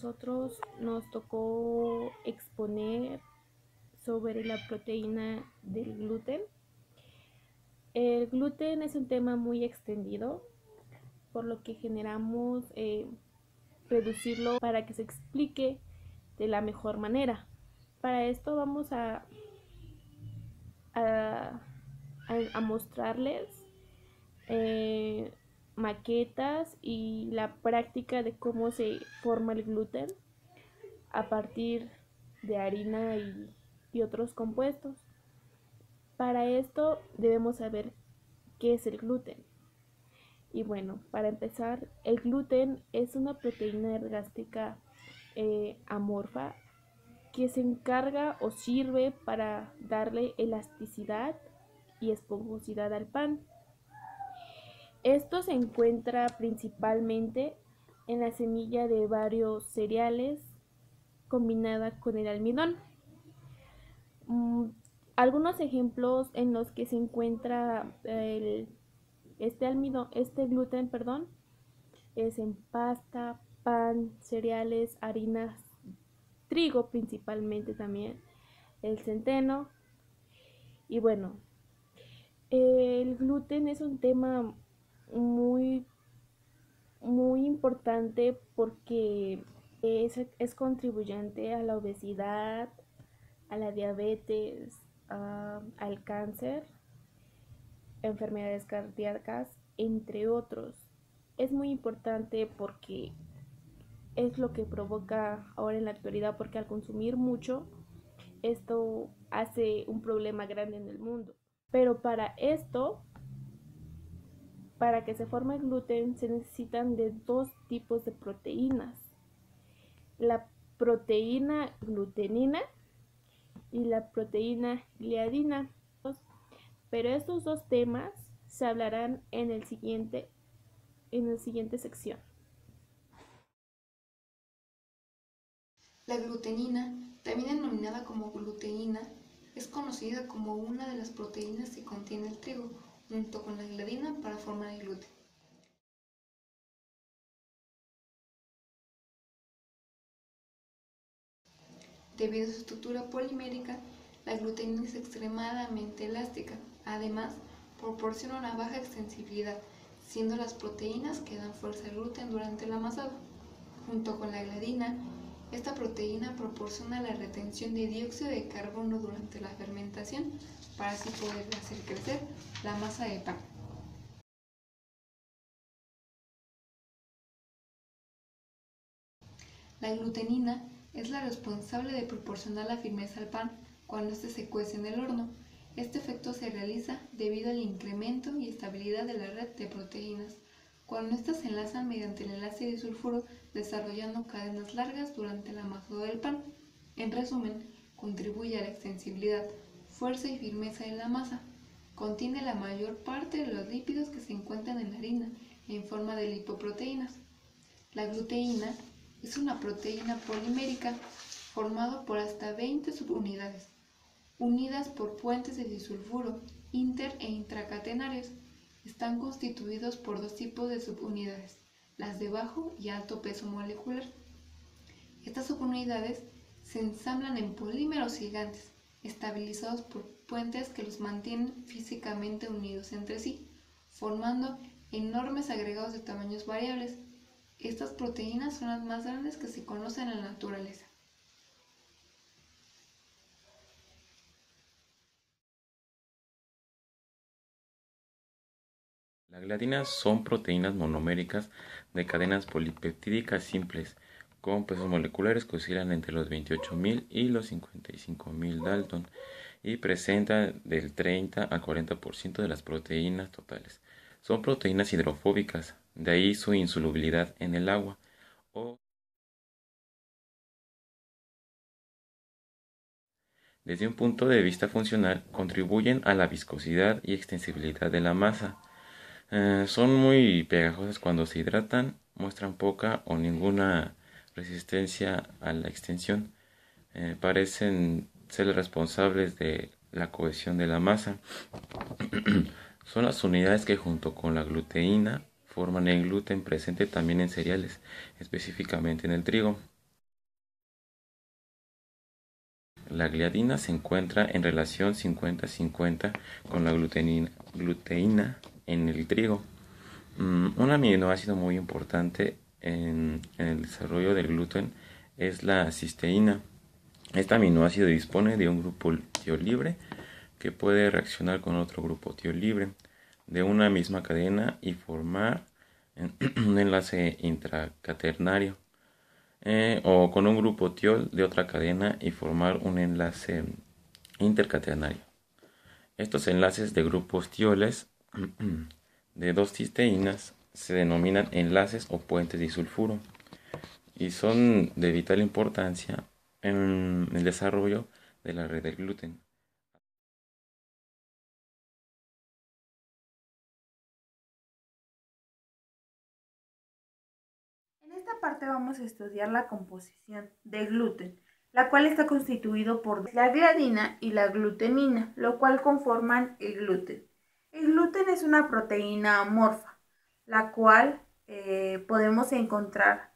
nosotros nos tocó exponer sobre la proteína del gluten. El gluten es un tema muy extendido, por lo que generamos reducirlo para que se explique de la mejor manera. Para esto vamos a, a mostrarles eh, maquetas y la práctica de cómo se forma el gluten a partir de harina y otros compuestos. Para esto debemos saber qué es el gluten. Y bueno, para empezar, el gluten es una proteína ergástrica amorfa que se encarga o sirve para darle elasticidad y esponjosidad al pan. Esto se encuentra principalmente en la semilla de varios cereales combinada con el almidón. Mm, Algunos ejemplos en los que se encuentra este gluten, perdón, es en pasta, pan, cereales, harinas, trigo principalmente también, el centeno. Y bueno, el gluten es un tema muy, muy importante porque es contribuyente a la obesidad, a la diabetes, al cáncer, enfermedades cardíacas, entre otros. Es muy importante porque es lo que provoca ahora en la actualidad, porque al consumir mucho, esto hace un problema grande en el mundo. Pero para esto, para que se forme el gluten, se necesitan de dos tipos de proteínas. La proteína glutenina y la proteína gliadina. Pero estos dos temas se hablarán en la siguiente sección. La glutenina, también denominada como gluteína, es conocida como una de las proteínas que contiene el trigo, junto con la gliadina para formar el gluten. Debido a su estructura polimérica, la glutenina es extremadamente elástica. Además, proporciona una baja extensibilidad, siendo las proteínas que dan fuerza al gluten durante el amasado. Junto con la gliadina, esta proteína proporciona la retención de dióxido de carbono durante la fermentación para así poder hacer crecer la masa de pan. La glutenina es la responsable de proporcionar la firmeza al pan cuando éste se cuece en el horno. Este efecto se realiza debido al incremento y estabilidad de la red de proteínas, cuando éstas se enlazan mediante el enlace disulfuro desarrollando cadenas largas durante el amasado del pan. En resumen, contribuye a la extensibilidad, fuerza y firmeza de la masa. Contiene la mayor parte de los lípidos que se encuentran en la harina en forma de lipoproteínas. La gluteína es una proteína polimérica formada por hasta 20 subunidades, unidas por puentes de disulfuro inter e intracatenarios. Están constituidos por dos tipos de subunidades, las de bajo y alto peso molecular. Estas subunidades se ensamblan en polímeros gigantes, estabilizados por puentes que los mantienen físicamente unidos entre sí, formando enormes agregados de tamaños variables. Estas proteínas son las más grandes que se conocen en la naturaleza. La gliadina son proteínas monoméricas de cadenas polipeptídicas simples, con pesos moleculares que oscilan entre los 28.000 y los 55.000 Dalton y presentan del 30 al 40% de las proteínas totales. Son proteínas hidrofóbicas, de ahí su insolubilidad en el agua. Desde un punto de vista funcional, contribuyen a la viscosidad y extensibilidad de la masa. Son muy pegajosas cuando se hidratan, muestran poca o ninguna resistencia a la extensión. Parecen ser responsables de la cohesión de la masa. Son las unidades que junto con la gluteína forman el gluten presente también en cereales, específicamente en el trigo. La gliadina se encuentra en relación 50-50 con la gluteína en el trigo. Un aminoácido muy importante en el desarrollo del gluten es la cisteína. Este aminoácido dispone de un grupo tiol libre que puede reaccionar con otro grupo tiol libre de una misma cadena y formar un enlace intracaternario, o con un grupo tiol de otra cadena y formar un enlace intercatenario. Estos enlaces de grupos tioles de dos cisteínas se denominan enlaces o puentes disulfuro y son de vital importancia en el desarrollo de la red del gluten. En esta parte vamos a estudiar la composición de gluten, la cual está constituido por la gliadina y la glutenina, lo cual conforman el gluten. El gluten es una proteína amorfa, la cual podemos encontrar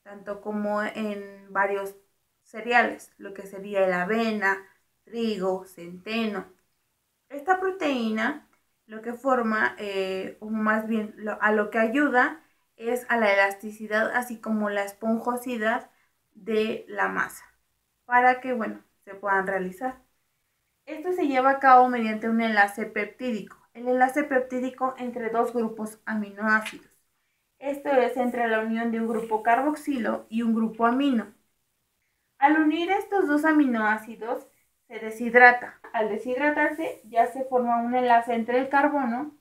tanto como en varios cereales, lo que sería la avena, trigo, centeno. Esta proteína lo que forma, o más bien a lo que ayuda, es a la elasticidad, así como la esponjosidad de la masa, para que, bueno, se puedan realizar. Esto se lleva a cabo mediante un enlace peptídico. El enlace peptídico entre dos grupos aminoácidos. Esto es entre la unión de un grupo carboxilo y un grupo amino. Al unir estos dos aminoácidos, se deshidrata. Al deshidratarse, ya se forma un enlace entre el carbono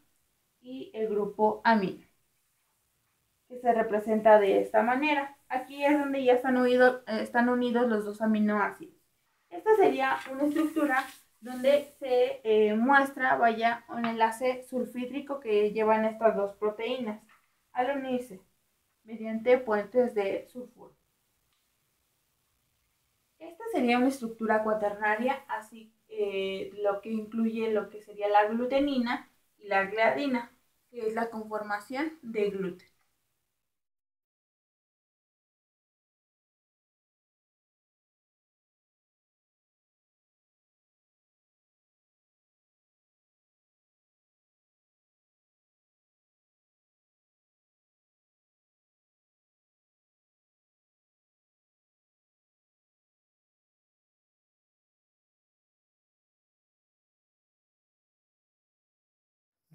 y el grupo amino, que se representa de esta manera. Aquí es donde ya están unidos los dos aminoácidos. Esta sería una estructura donde se muestra, vaya, un enlace sulfídrico que llevan estas dos proteínas al unirse mediante puentes de sulfuro. Esta sería una estructura cuaternaria, así lo que incluye lo que sería la glutenina y la gliadina, que es la conformación de gluten.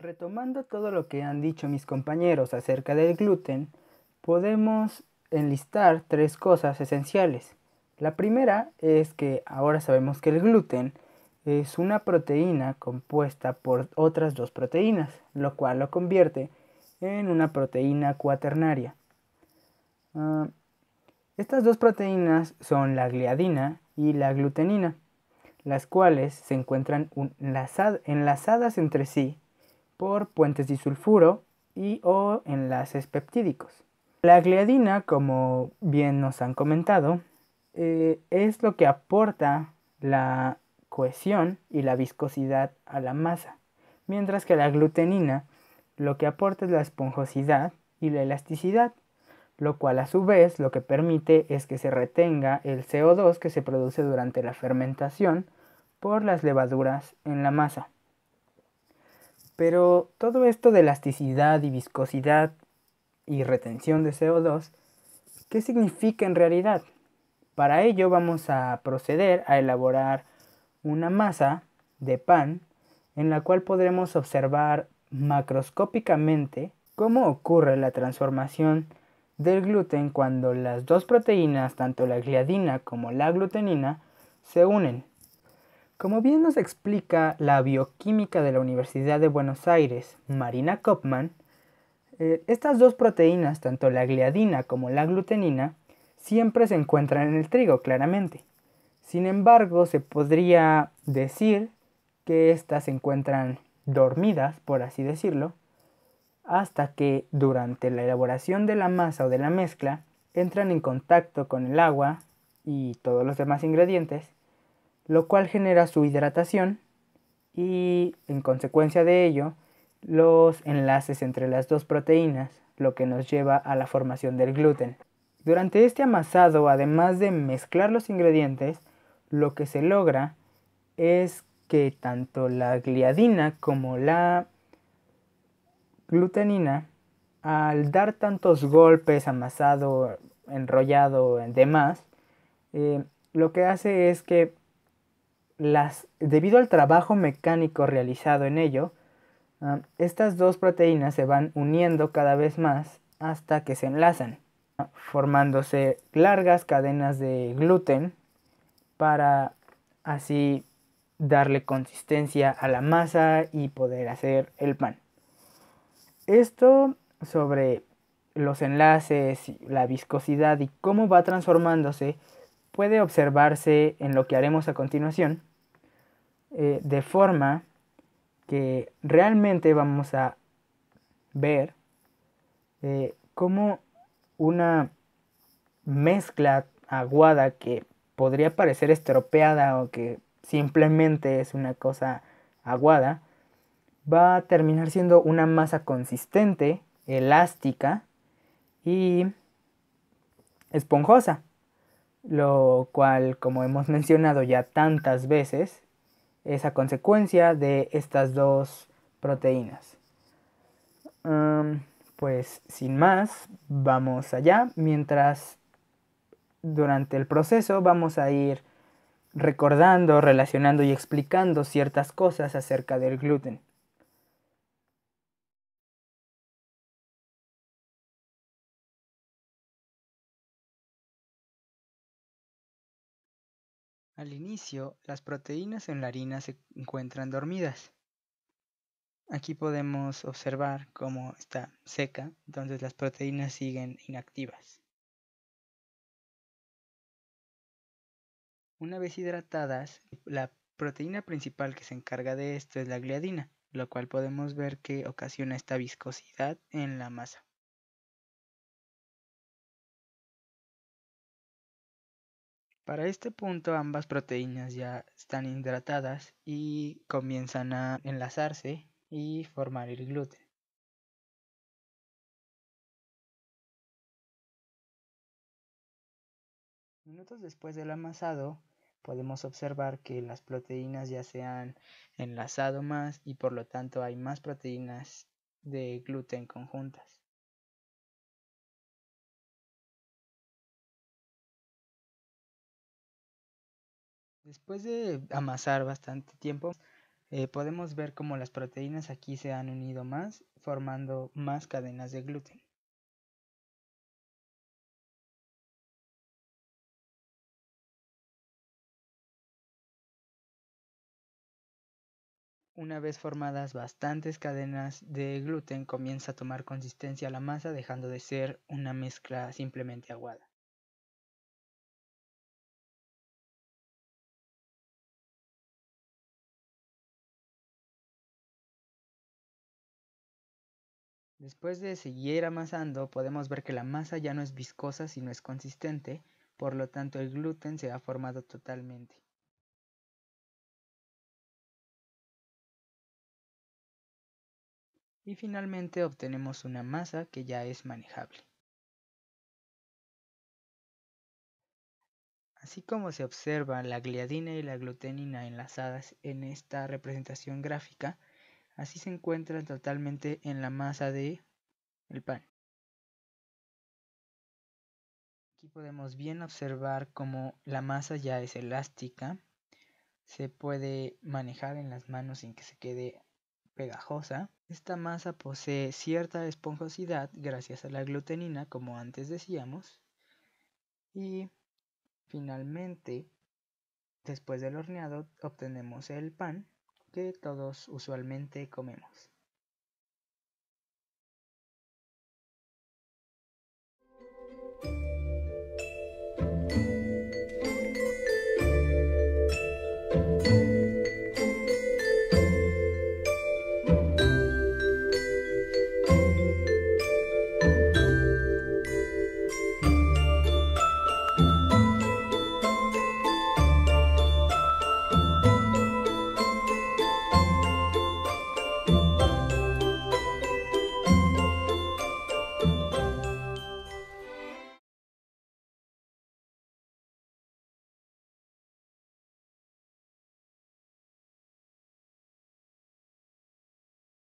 Retomando todo lo que han dicho mis compañeros acerca del gluten, podemos enlistar tres cosas esenciales. La primera es que ahora sabemos que el gluten es una proteína compuesta por otras dos proteínas, lo cual lo convierte en una proteína cuaternaria. Estas dos proteínas son la gliadina y la glutenina, las cuales se encuentran enlazadas entre sí por puentes disulfuro y o enlaces peptídicos. La gliadina, como bien nos han comentado, es lo que aporta la cohesión y la viscosidad a la masa, mientras que la glutenina lo que aporta es la esponjosidad y la elasticidad, lo cual a su vez lo que permite es que se retenga el CO2 que se produce durante la fermentación por las levaduras en la masa. Pero todo esto de elasticidad y viscosidad y retención de CO2, ¿qué significa en realidad? Para ello vamos a proceder a elaborar una masa de pan en la cual podremos observar macroscópicamente cómo ocurre la transformación del gluten cuando las dos proteínas, tanto la gliadina como la glutenina, se unen. Como bien nos explica la bioquímica de la Universidad de Buenos Aires, Marina Kopman, estas dos proteínas, tanto la gliadina como la glutenina, siempre se encuentran en el trigo, claramente. Sin embargo, se podría decir que estas se encuentran dormidas, por así decirlo, hasta que durante la elaboración de la masa o de la mezcla entran en contacto con el agua y todos los demás ingredientes, lo cual genera su hidratación y en consecuencia de ello los enlaces entre las dos proteínas, lo que nos lleva a la formación del gluten. Durante este amasado, además de mezclar los ingredientes, lo que se logra es que tanto la gliadina como la glutenina, al dar tantos golpes, amasado, enrollado, demás, lo que hace es que debido al trabajo mecánico realizado en ello, estas dos proteínas se van uniendo cada vez más hasta que se enlazan, formándose largas cadenas de gluten para así darle consistencia a la masa y poder hacer el pan. Esto sobre los enlaces, la viscosidad y cómo va transformándose puede observarse en lo que haremos a continuación, de forma que realmente vamos a ver cómo una mezcla aguada que podría parecer estropeada o que simplemente es una cosa aguada, va a terminar siendo una masa consistente, elástica y esponjosa, lo cual, como hemos mencionado ya tantas veces, es a consecuencia de estas dos proteínas. Pues sin más, vamos allá. Mientras durante el proceso vamos a ir recordando, relacionando y explicando ciertas cosas acerca del gluten. Al inicio, las proteínas en la harina se encuentran dormidas. Aquí podemos observar cómo está seca, entonces las proteínas siguen inactivas. Una vez hidratadas, la proteína principal que se encarga de esto es la gliadina, lo cual podemos ver que ocasiona esta viscosidad en la masa. Para este punto ambas proteínas ya están hidratadas y comienzan a enlazarse y formar el gluten. Minutos después del amasado, podemos observar que las proteínas ya se han enlazado más y por lo tanto hay más proteínas de gluten conjuntas. Después de amasar bastante tiempo, podemos ver cómo las proteínas aquí se han unido más, formando más cadenas de gluten. Una vez formadas bastantes cadenas de gluten, comienza a tomar consistencia la masa, dejando de ser una mezcla simplemente aguada. Después de seguir amasando, podemos ver que la masa ya no es viscosa, sino es consistente, por lo tanto el gluten se ha formado totalmente. Y finalmente obtenemos una masa que ya es manejable. Así como se observa la gliadina y la glutenina enlazadas en esta representación gráfica, así se encuentran totalmente en la masa del pan. Aquí podemos bien observar cómo la masa ya es elástica, se puede manejar en las manos sin que se quede pegajosa. Esta masa posee cierta esponjosidad gracias a la glutenina, como antes decíamos. Y finalmente, después del horneado, obtenemos el pan que todos usualmente comemos.